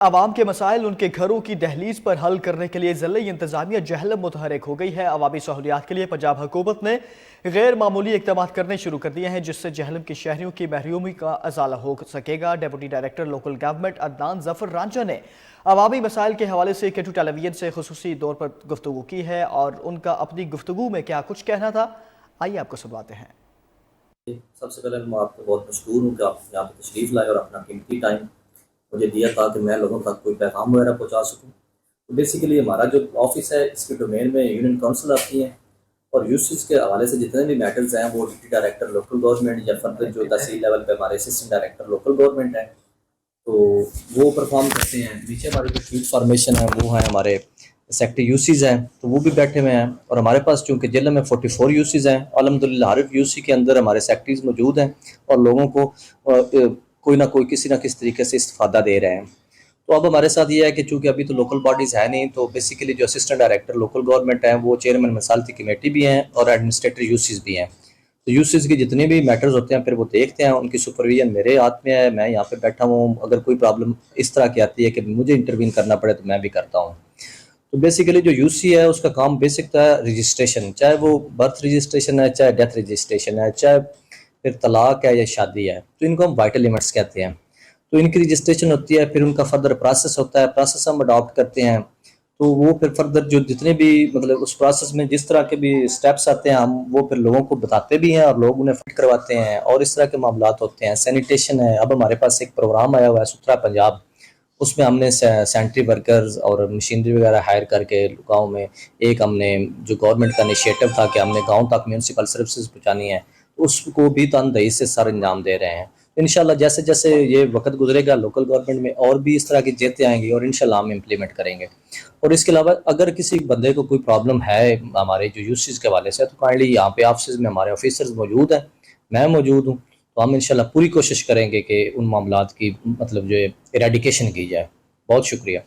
عوام کے مسائل ان کے گھروں کی دہلیز پر حل کرنے کے لیے ضلعی انتظامیہ جہلم متحرک ہو گئی ہے۔ عوامی سہولیات کے لیے پنجاب حکومت نے غیر معمولی اقدامات کرنے شروع کر دیے ہیں، جس سے جہلم کے شہریوں کی محرومی کا ازالہ ہو سکے گا۔ Deputy director local government Adnan Zafar Ranjha نے عوامی مسائل کے حوالے سے K2 ٹیلی ویژن سے خصوصی طور پر گفتگو کی ہے، اور ان کا اپنی گفتگو میں کیا کچھ کہنا تھا، آئیے آپ کو سنواتے ہیں۔ سب سے پہلے میں آپ کو بہت مشکور ہوں کہ آپ یہاں پہ تشریف لائے اور اپنا قیمتی ٹائم مجھے دیا تاکہ میں لوگوں تک کوئی پیغام وغیرہ پہنچا سکوں۔ تو بیسیکلی ہمارا جو آفس ہے اس کے ڈومین میں یونین کونسل آتی ہیں، اور یوسز کے حوالے سے جتنے بھی میٹرز ہیں وہ ڈپٹی ڈائریکٹر لوکل گورنمنٹ یا فردر جو تحصیل لیول پہ ہمارے اسسٹنٹ ڈائریکٹر لوکل گورنمنٹ ہیں تو وہ پرفارم کرتے ہیں۔ نیچے ہماری جو فیلڈ فارمیشن ہے وہ ہیں ہمارے سیکٹر یوسیز ہیں، تو وہ بھی بیٹھے ہوئے ہیں، اور ہمارے پاس چونکہ ضلع میں 44 یوسیز ہیں، الحمدللہ ہر یوسی کے اندر ہمارے سیکٹریز موجود ہیں اور لوگوں کو کوئی نہ کوئی کسی نہ کسی طریقے سے استفادہ دے رہے ہیں۔ تو اب ہمارے ساتھ یہ ہے کہ چونکہ ابھی تو لوکل باڈیز ہے نہیں، تو بیسیکلی جو اسسٹنٹ ڈائریکٹر لوکل گورنمنٹ ہیں وہ چیئرمین مثالتی کمیٹی بھی ہیں اور ایڈمنسٹریٹر یوسیز بھی ہیں۔ تو یوسیز کی جتنے بھی میٹرز ہوتے ہیں پھر وہ دیکھتے ہیں، ان کی سپرویژن میرے ہاتھ میں ہے، میں یہاں پہ بیٹھا ہوں، اگر کوئی پرابلم اس طرح کی آتی ہے کہ مجھے انٹروین کرنا پڑے تو میں بھی کرتا ہوں۔ تو بیسیکلی جو یوسی ہے اس کا کام بیسک تھا رجسٹریشن، چاہے وہ برتھ رجسٹریشن ہے، چاہے ڈیتھ رجسٹریشن ہے، چاہے پھر طلاق ہے یا شادی ہے، تو ان کو ہم وائٹل ایونٹس کہتے ہیں۔ تو ان کی رجسٹریشن ہوتی ہے، پھر ان کا فردر پروسیس ہوتا ہے، پروسیس ہم اڈاپٹ کرتے ہیں، تو وہ پھر فردر جو جتنے بھی مطلب اس پروسیس میں جس طرح کے بھی سٹیپس آتے ہیں ہم وہ پھر لوگوں کو بتاتے بھی ہیں اور لوگ انہیں فٹ کرواتے ہیں، اور اس طرح کے معاملات ہوتے ہیں۔ سینیٹیشن ہے، اب ہمارے پاس ایک پروگرام آیا ہوا ہے ستھرا پنجاب، اس میں ہم نے سینٹری ورکرز اور مشینری وغیرہ ہائر کر کے گاؤں میں ایک ہم نے جو گورنمنٹ کا انیشیٹو تھا کہ ہم نے گاؤں تک میونسپل سروسز پہنچانی ہے، اس کو بھی تندہی سے سر انجام دے رہے ہیں۔ انشاءاللہ جیسے جیسے یہ وقت گزرے گا لوکل گورنمنٹ میں اور بھی اس طرح کی جیتیں آئیں گی اور انشاءاللہ ہم امپلیمنٹ کریں گے۔ اور اس کے علاوہ اگر کسی بندے کو کوئی پرابلم ہے ہمارے جو یوسیز کے حوالے سے، تو کائنڈلی یہاں پہ آفسز میں ہمارے آفیسرز موجود ہیں، میں موجود ہوں، تو ہم انشاءاللہ پوری کوشش کریں گے کہ ان معاملات کی مطلب جو ایریڈیکیشن کی جائے۔ بہت شکریہ۔